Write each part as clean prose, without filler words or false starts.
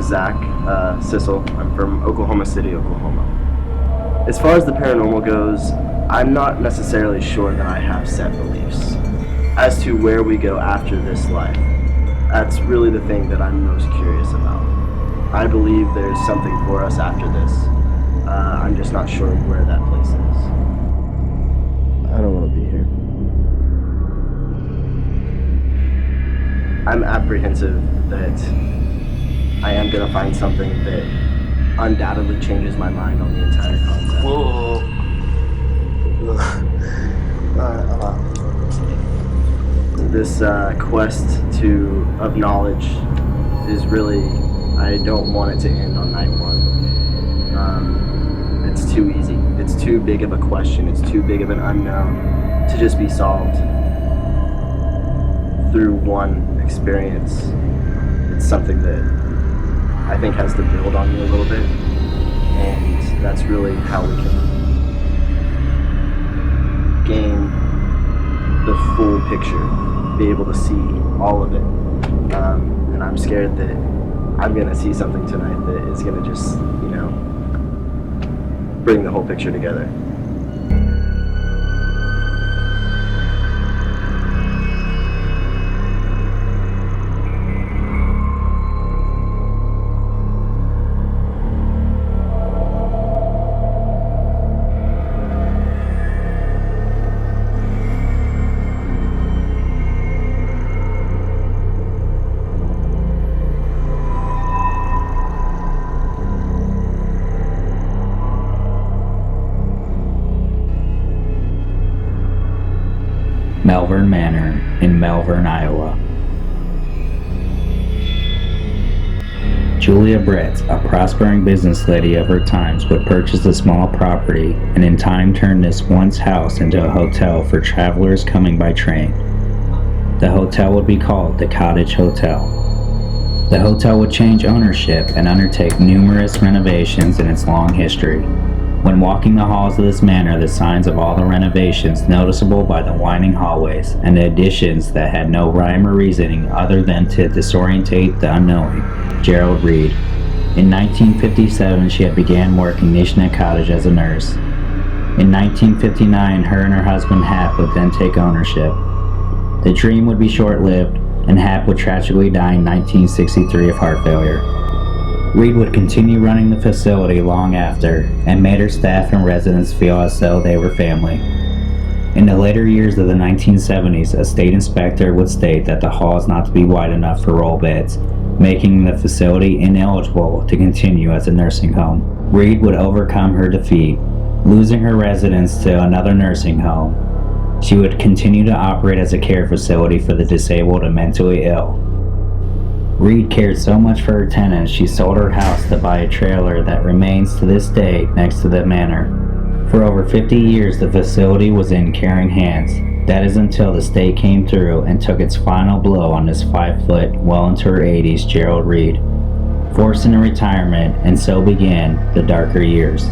Zach Sissel. I'm from Oklahoma City, Oklahoma. As far as the paranormal goes, I'm not necessarily sure that I have set beliefs as to where we go after this life. That's really the thing that I'm most curious about. I believe there's something for us after this. I'm just not sure where that place is. I don't want to be here. I'm apprehensive that I am going to find something that undoubtedly changes my mind on the entire concept. Whoa. This quest of knowledge is really, I don't want it to end on night one. It's too easy. It's too big of a question. It's too big of an unknown to just be solved through one experience. It's something that I think has to build on you a little bit, and that's really how we can gain the full picture, be able to see all of it. And I'm scared that I'm gonna see something tonight that is gonna just, bring the whole picture together. Malvern Manor in Malvern, Iowa. Julia Brett, a prospering business lady of her times, would purchase a small property and in time turn this once house into a hotel for travelers coming by train. The hotel would be called the Cottage Hotel. The hotel would change ownership and undertake numerous renovations in its long history. When walking the halls of this manor, the signs of all the renovations noticeable by the winding hallways and the additions that had no rhyme or reasoning other than to disorientate the unknowing. Gerald Reed. In 1957, she had began work in Nishna Cottage as a nurse. In 1959, her and her husband Hap would then take ownership. The dream would be short-lived, and Hap would tragically die in 1963 of heart failure. Reed would continue running the facility long after, and made her staff and residents feel as though they were family. In the later years of the 1970s, a state inspector would state that the hall is not to be wide enough for roll beds, making the facility ineligible to continue as a nursing home. Reed would overcome her defeat, losing her residence to another nursing home. She would continue to operate as a care facility for the disabled and mentally ill. Reed cared so much for her tenants, she sold her house to buy a trailer that remains to this day next to the manor. For over 50 years, the facility was in caring hands. That is until the state came through and took its final blow on this 5-foot, well into her 80s Gerald Reed, forced into retirement, and so began the darker years.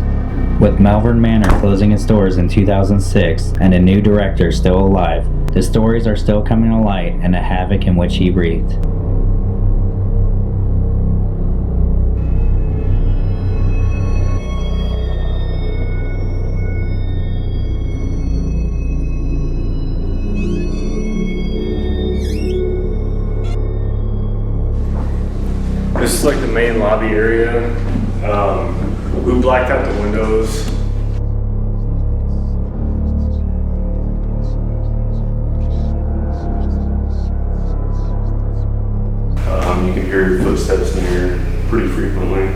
With Malvern Manor closing its doors in 2006 and a new director still alive, the stories are still coming to light and the havoc in which he wreaked. This is like the main lobby area. We blacked out the windows. You can hear your footsteps in here pretty frequently.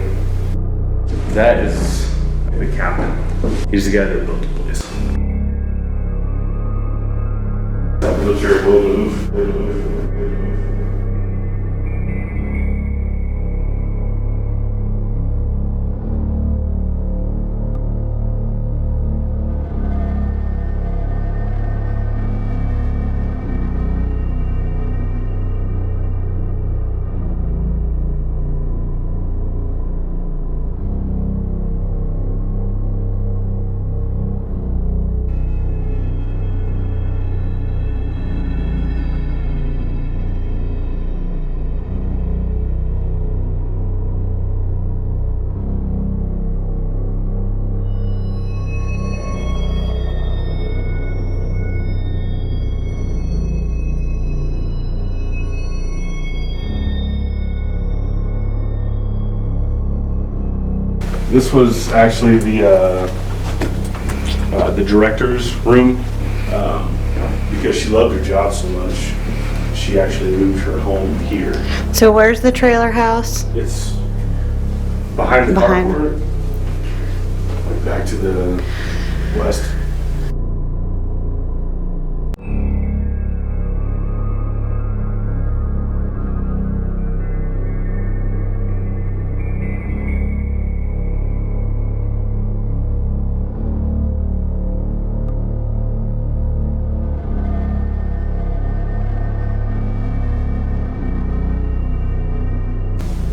That is the captain. He's the guy that built the place. That wheelchair will move. This was actually the director's room. Because she loved her job so much, she actually moved her home here. So where's the trailer house? It's behind the carport, like back to the west.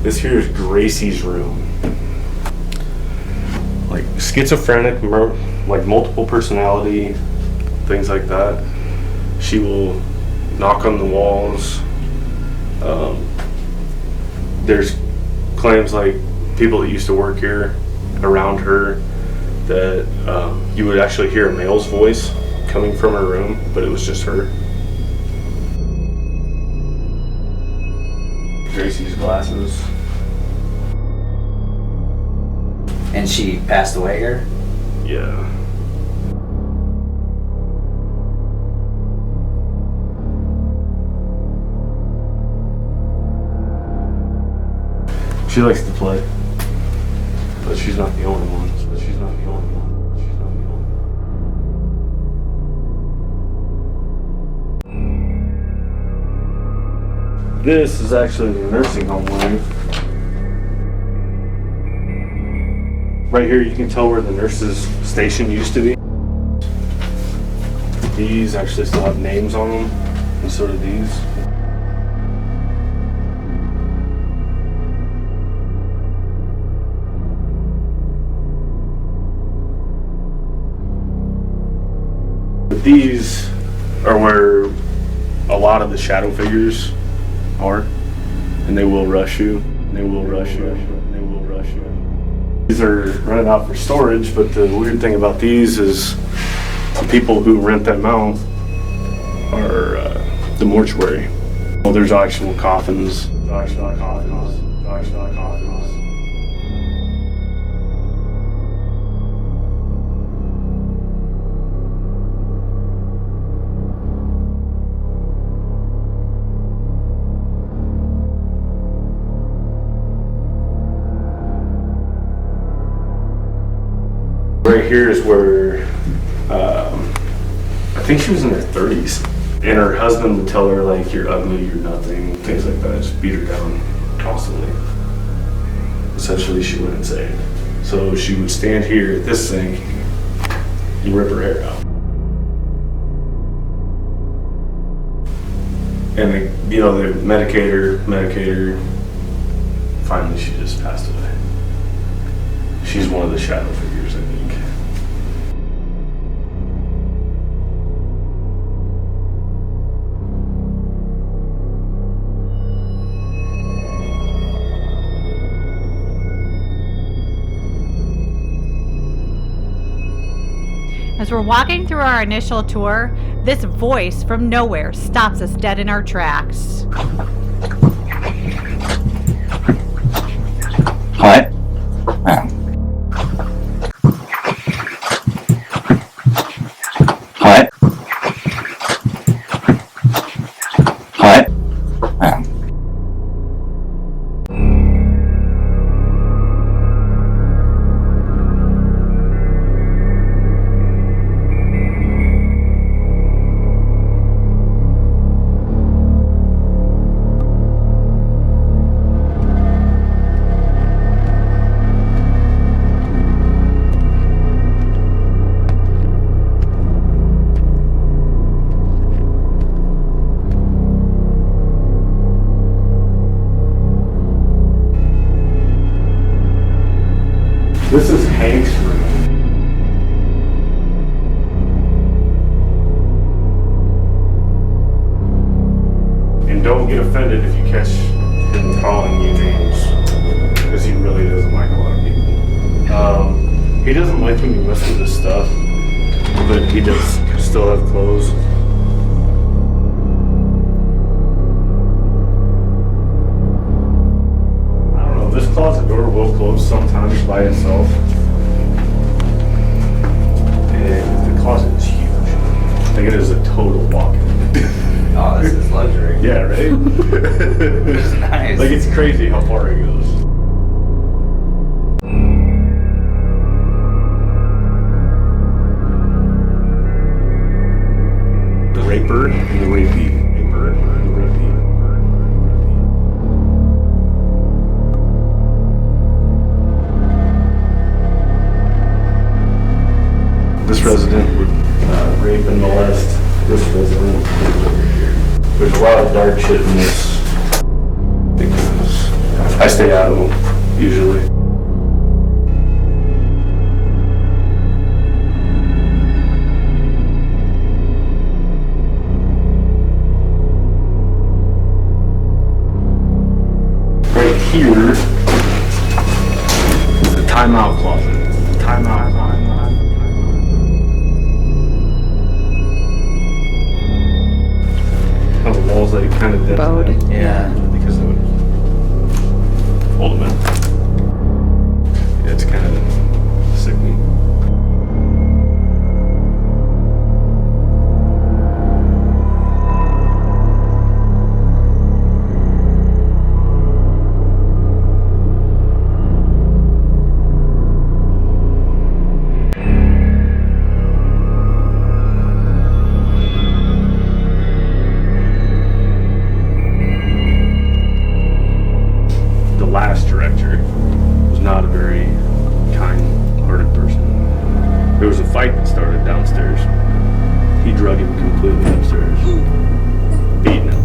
This here is Gracie's room. Like schizophrenic, like multiple personality, things like that. She will knock on the walls. There's claims like people that used to work here around her that you would actually hear a male's voice coming from her room, but it was just her. Gracie's glasses. And she passed away here? Yeah. She likes to play, but she's not the only one. This is actually the nursing home wing. Right here you can tell where the nurses' station used to be. These actually still have names on them, and so do these. But these are where a lot of the shadow figures are, and they will rush you. These are rented out for storage, but the weird thing about these is the people who rent them out are the mortuary. Well, there's actual coffins. Right here is where I think she was in her 30s, and her husband would tell her like, "You're ugly, you're nothing," things like that. Just beat her down constantly. Essentially, she went insane. So she would stand here at this sink and rip her hair out. And they medicate her. Finally, she just passed away. She's one of the shadow figures, I think. As we're walking through our initial tour, this voice from nowhere stops us dead in our tracks. What? Oh. What? What? Oh. This is Hank's room. And don't get offended if you catch him calling you names, because he really doesn't like a lot of people. He doesn't like when you mess with his stuff, but he does still have clothes. I don't know, this closet door will close sometimes by itself. crazy how far it goes. The raper and the rapee. Raper and the rapee. This resident would rape and molest this resident over here. There's a lot of dark shit in this because I stay out of them usually. Right here is a timeout closet. Timeout. On the walls that kind of did. Bowed. Yeah. Because it would fold them in. Yeah, it's kind of sickening. The last director was not a very kind-hearted person. There was a fight that started downstairs. He drug him completely upstairs, beating him.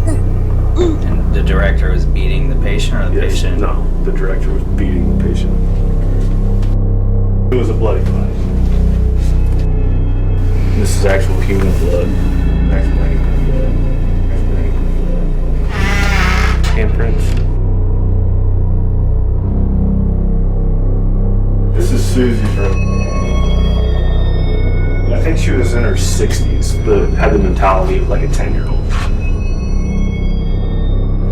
And the director was beating the patient or the Yes, patient? no, the director was beating the patient. It was a bloody fight. This is actual human blood. Actual human blood. Handprints. This is Susie's room. I think she was in her 60s, but had the mentality of like a 10-year-old.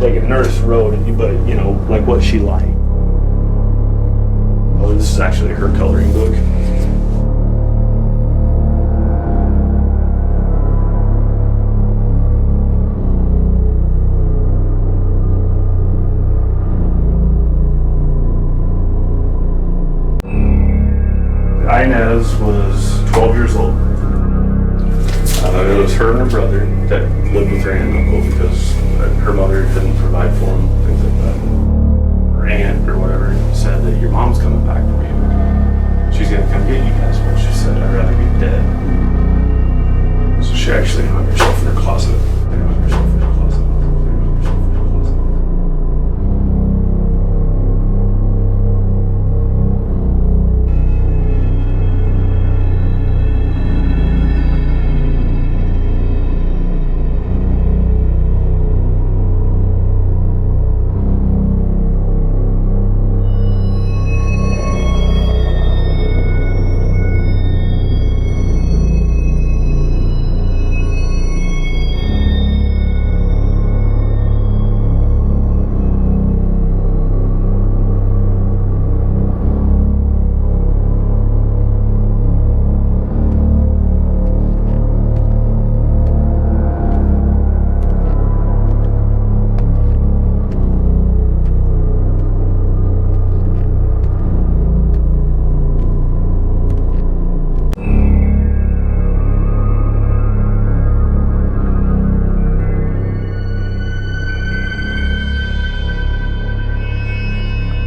Like a nurse wrote, but you know, like what she liked. Oh, this is actually her coloring book. Inez was 12 years old. It was her and her brother that lived with her aunt and uncle because her mother couldn't provide for them, things like that. Her aunt or whatever said that your mom's coming back for you. She's gonna come get you guys. Well, she said, I'd rather be dead. So she actually hung herself in her closet. Hung herself in her closet.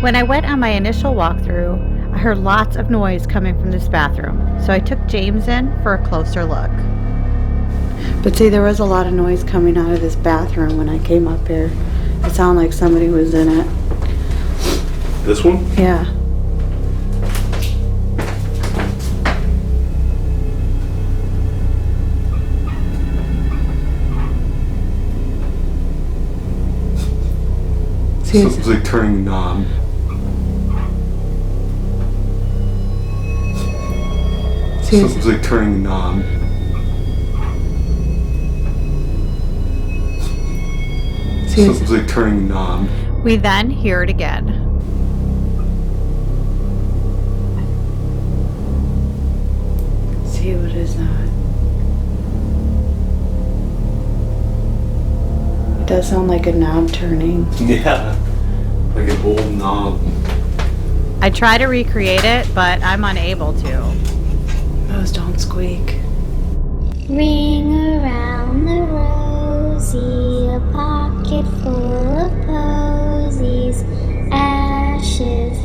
When I went on my initial walkthrough, I heard lots of noise coming from this bathroom, so I took James in for a closer look. But see, there was a lot of noise coming out of this bathroom when I came up here. It sounded like somebody was in it. This one? Yeah. See, Something's like turning a knob. Something's like turning a knob. Something's like turning a knob. We then hear it again. see, what is that? It does sound like a knob turning. Yeah. Like an old knob. I try to recreate it, but I'm unable to. Those don't squeak. Ring around the rosy, a pocket full of posies. Ashes,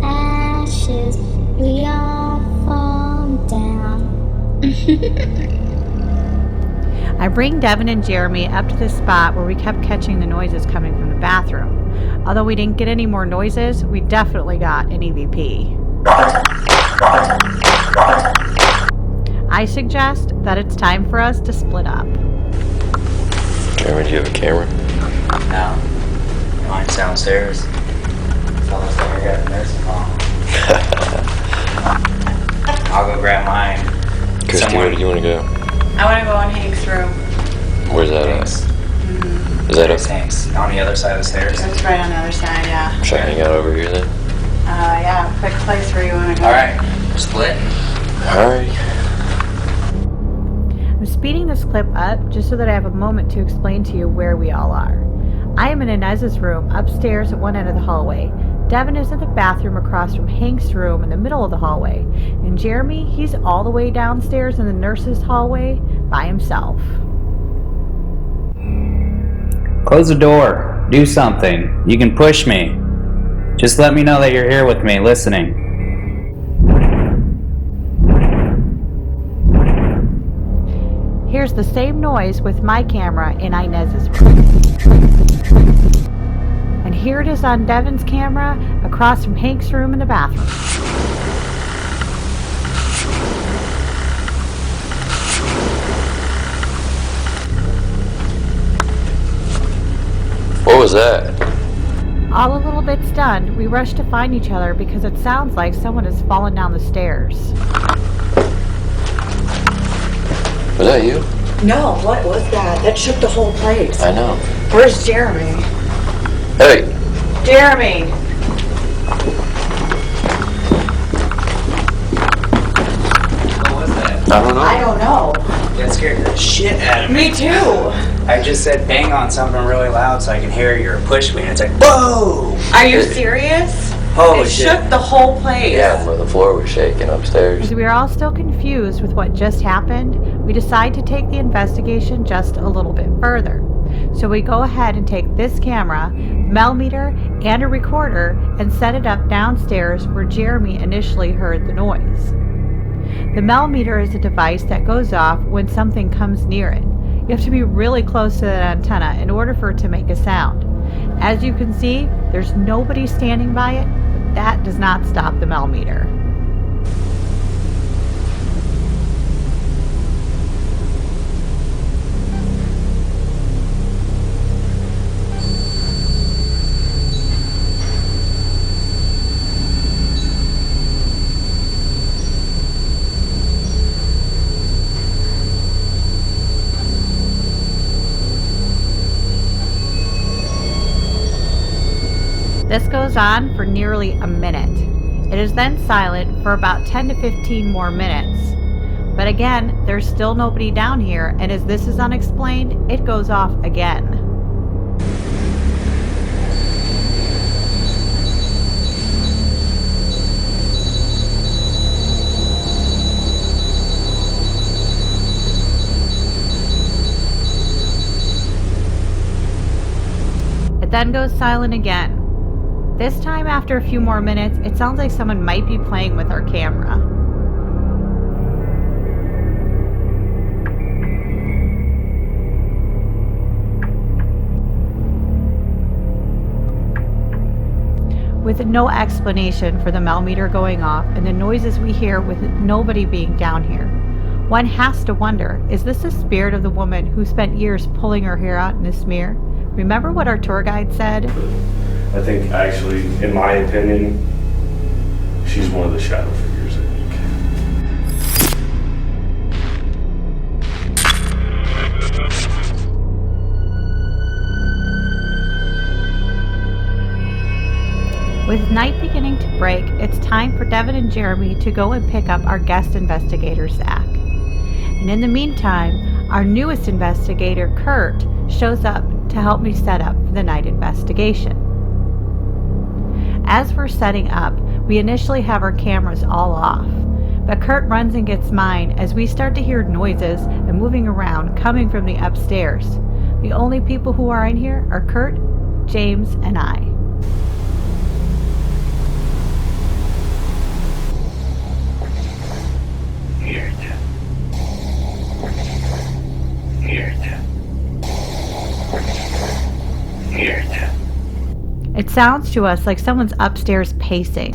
ashes, we all fall down. I bring Devin and Jeremy up to the spot where we kept catching the noises coming from the bathroom. Although we didn't get any more noises, we definitely got an EVP. I suggest that it's time for us to split up. Jeremy, do you have a camera? No. Mine's downstairs. Fellas over here at the nursing home. I'll go grab mine. Christy, where do you want to go? I want to go in Hank's room. Where's that Thanks. at? Is that Thanks, up? Hanks. On the other side of the stairs. It's right on the other side, yeah. Should I hang out over here then? Yeah, quick place where you want to go. Alright, we're splitting. Alright. I'm speeding this clip up just so that I have a moment to explain to you where we all are. I am in Inez's room upstairs at one end of the hallway. Devin is in the bathroom across from Hank's room in the middle of the hallway. And Jeremy, he's all the way downstairs in the nurse's hallway by himself. Close the door. Do something. You can push me. Just let me know that you're here with me, listening. Here's the same noise with my camera in Inez's room. And here it is on Devin's camera across from Hank's room in the bathroom. What was that? All a little bit stunned, we rush to find each other because it sounds like someone has fallen down the stairs. Was that you? No, what was that? That shook the whole place. I know. Where's Jeremy? Hey! Jeremy! What was that? I don't know. I don't know. That scared the shit out of me. Me too. I just said bang on something really loud so I can hear you or push me and it's like, whoa! Are you serious? Holy It shit. shook the whole place. Yeah, well, the floor was shaking upstairs. As we are all still confused with what just happened, we decide to take the investigation just a little bit further. So we go ahead and take this camera, meter, and a recorder and set it up downstairs where Jeremy initially heard the noise. The meter is a device that goes off when something comes near it. You have to be really close to that antenna in order for it to make a sound. As you can see, there's nobody standing by it, but that does not stop the meter. This goes on for nearly a minute. It is then silent for about 10 to 15 more minutes. But again, there's still nobody down here, and as this is unexplained, it goes off again. It then goes silent again. This time, after a few more minutes, it sounds like someone might be playing with our camera. With no explanation for the meter going off and the noises we hear with nobody being down here, one has to wonder, is this the spirit of the woman who spent years pulling her hair out in a smear? Remember what our tour guide said? I think actually, in my opinion, she's one of the shadow figures, I think. With night beginning to break, it's time for Devin and Jeremy to go and pick up our guest investigator, Zach. And in the meantime, our newest investigator, Kurt, shows up to help me set up for the night investigation. As we're setting up, we initially have our cameras all off. But Kurt runs and gets mine as we start to hear noises and moving around coming from the upstairs. The only people who are in here are Kurt, James, and I. It sounds to us like someone's upstairs pacing.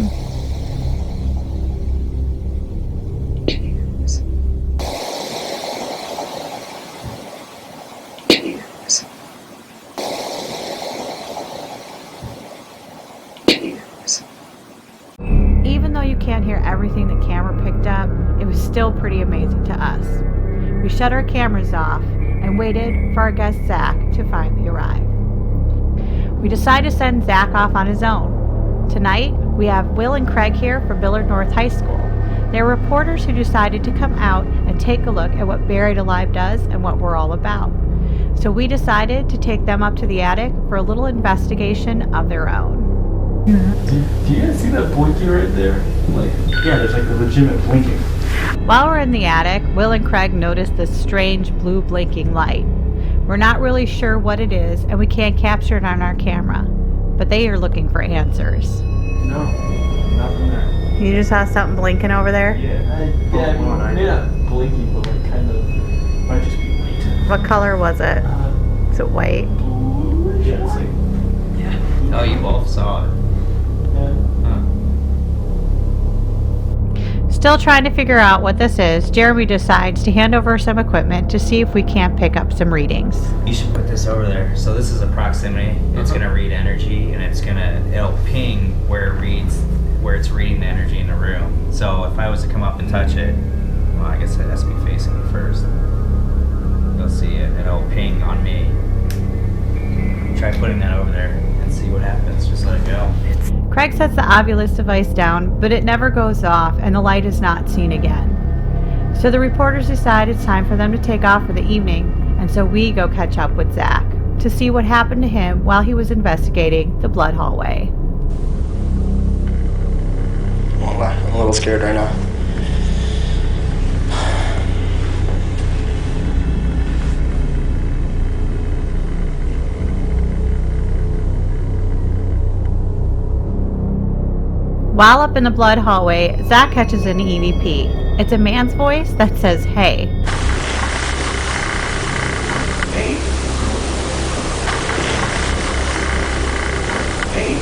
Even though you can't hear everything the camera picked up, it was still pretty amazing to us. We shut our cameras off and waited for our guest Zach to finally arrive. We decided to send Zach off on his own. Tonight, we have Will and Craig here from Billard North High School. They're reporters who decided to come out and take a look at what Buried Alive does and what we're all about. So we decided to take them up to the attic for a little investigation of their own. Do you guys see that blinking right there? Yeah, there's like a legitimate blinking. While we're in the attic, Will and Craig notice this strange blue blinking light. We're not really sure what it is, and we can't capture it on our camera. But they are looking for answers. No, nothing there. You just saw something blinking over there? Maybe not blinking, but like kind of, might just be white. What color was it? Is it white? Blue? Yeah, it's like, Oh, you both saw it. Still trying to figure out what this is, Jeremy decides to hand over some equipment to see if we can't pick up some readings. You should put this over there. So this is a proximity. It's gonna read energy, and it'll ping where it's reading the energy in the room. So if I was to come up and touch it, well, I guess it has to be facing me first. You'll see it. It'll ping on me. Try putting that over there and see what happens. Just let it go. Craig sets the Ovilus device down, but it never goes off and the light is not seen again. So the reporters decide it's time for them to take off for the evening, and so we go catch up with Zach to see what happened to him while he was investigating the blood hallway. I'm a little scared right now. While up in the blood hallway, Zach catches an EVP. It's a man's voice that says, "Hey." Hey. Hey.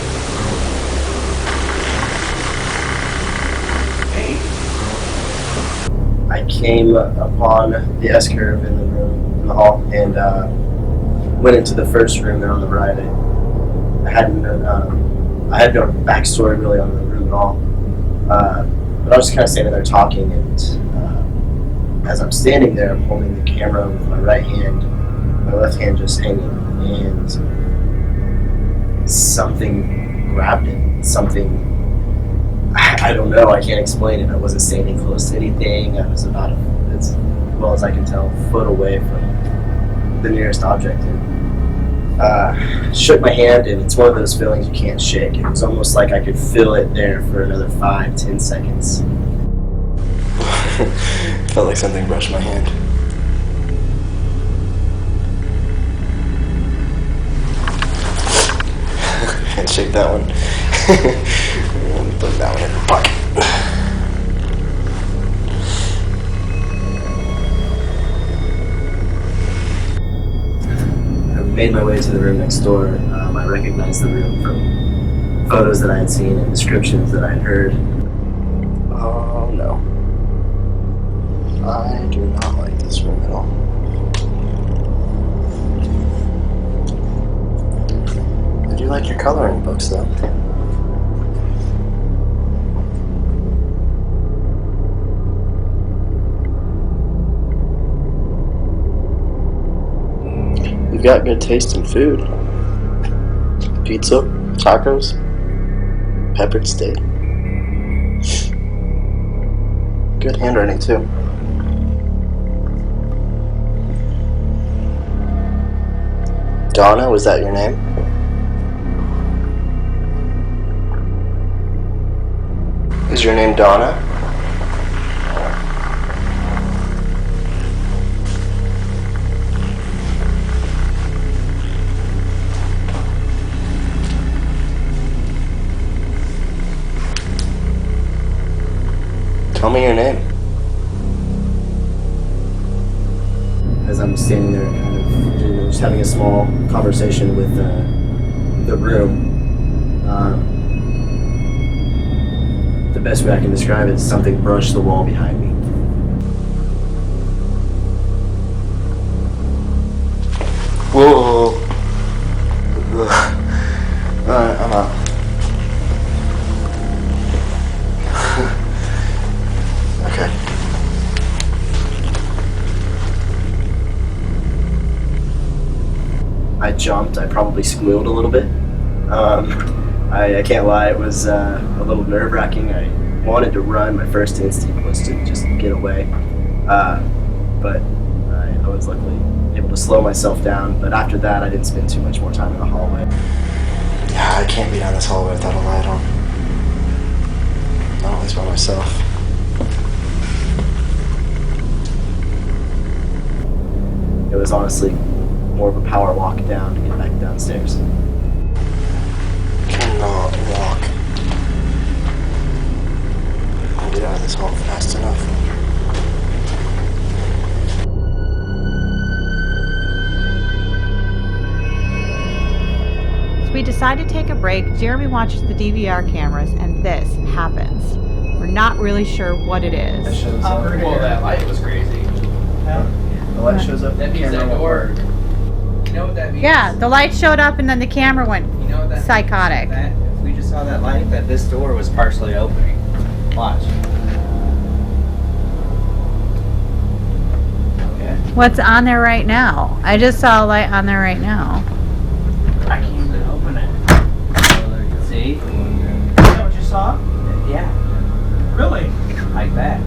Hey. I came upon the S-curve in the room, in the hall, and went into the first room there on the right. I had no backstory really on the room at all. But I was just kind of standing there talking, and as I'm standing there, I'm holding the camera with my right hand, my left hand just hanging, and something grabbed it. Something, I don't know, I can't explain it. I wasn't standing close to anything. I was about, as well as I can tell, a foot away from the nearest object. And shook my hand, and it's one of those feelings you can't shake. It was almost like I could feel it there for another 5-10 seconds. Felt like something brushed my hand. Can't shake that one. Put that one in the pocket. Made my way to the room next door. I recognized the room from photos that I had seen and descriptions that I had heard. Oh no. I do not like this room at all. I do like your coloring books though. You've got good taste in food. Pizza, tacos, peppered steak. Good handwriting too. Donna, was that your name? Is your name Donna? Tell me your name. As I'm standing there, kind of just having a small conversation with the room, the best way I can describe it is something brushed the wall behind me. Whoa! I'm out. Okay. I jumped. I probably squealed a little bit. I can't lie, it was a little nerve-wracking. I wanted to run. My first instinct was to just get away. But I was luckily able to slow myself down. But after that, I didn't spend too much more time in the hallway. Yeah, I can't be down this hallway without a light on. Not always by myself. It was honestly more of a power walk down to get back downstairs. Cannot walk. I'll get out of this hall fast enough. So we decide to take a break. Jeremy watches the DVR cameras and this happens. We're not really sure what it is. Well, that light was crazy. The light shows up. That means that door. You know what that means? Yeah, the light showed up and then the camera went You know what that psychotic. means? That if we just saw that light, that this door was partially opening. Watch. Okay. What's on there right now? I just saw a light on there right now. I can't even open it. See? Is that what you saw? Yeah. Really? Like that.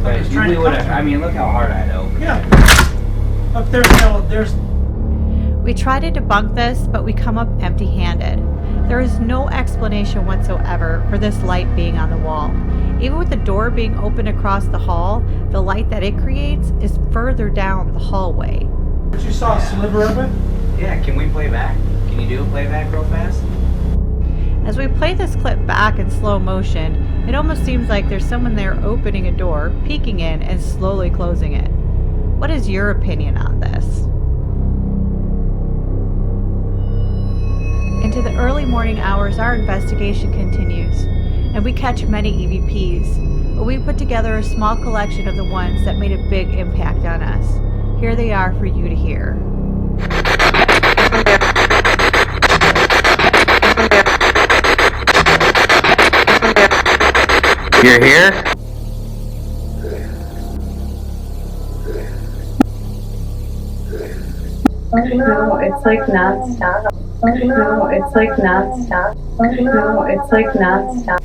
Like it's trying to would have. touch I mean, look how hard I had to open. Yeah. Look, there's. We try to debunk this, but we come up empty-handed. There is no explanation whatsoever for this light being on the wall. Even with the door being open across the hall, the light that it creates is further down the hallway. But you saw a sliver of it? Yeah, can we play back? Can you do a playback real fast? As we play this clip back in slow motion, it almost seems like there's someone there opening a door, peeking in, and slowly closing it. What is your opinion on this? Into the early morning hours, our investigation continues, and we catch many EVPs, but we put together a small collection of the ones that made a big impact on us. Here they are for you to hear. You're here? No, it's like non-stop. No, it's like non-stop. No, it's like non-stop.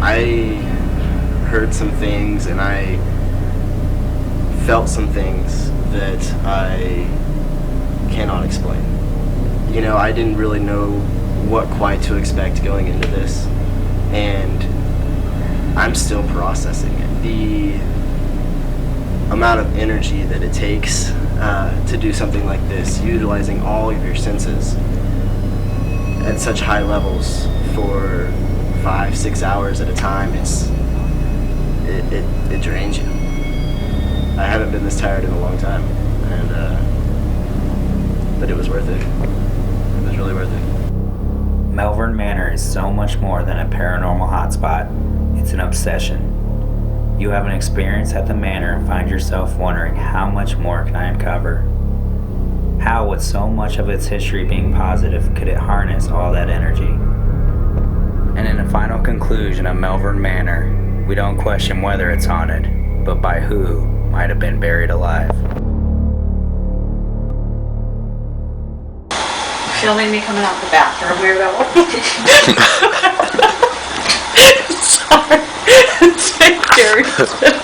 I heard some things and I felt some things that I cannot explain. You know, I didn't really know what quite to expect going into this, and I'm still processing it. The amount of energy that it takes to do something like this, utilizing all of your senses at such high levels for 5-6 hours at a time, it drains you. I haven't been this tired in a long time, and but it was worth it. It was really worth it. Malvern Manor is so much more than a paranormal hotspot. It's an obsession. You have an experience at the manor and find yourself wondering, how much more can I uncover? How, with so much of its history being positive, could it harness all that energy? And in a final conclusion of Malvern Manor, we don't question whether it's haunted, but by who might have been buried alive. filming me coming out the bathroom, weirdo. Sorry. It's scary.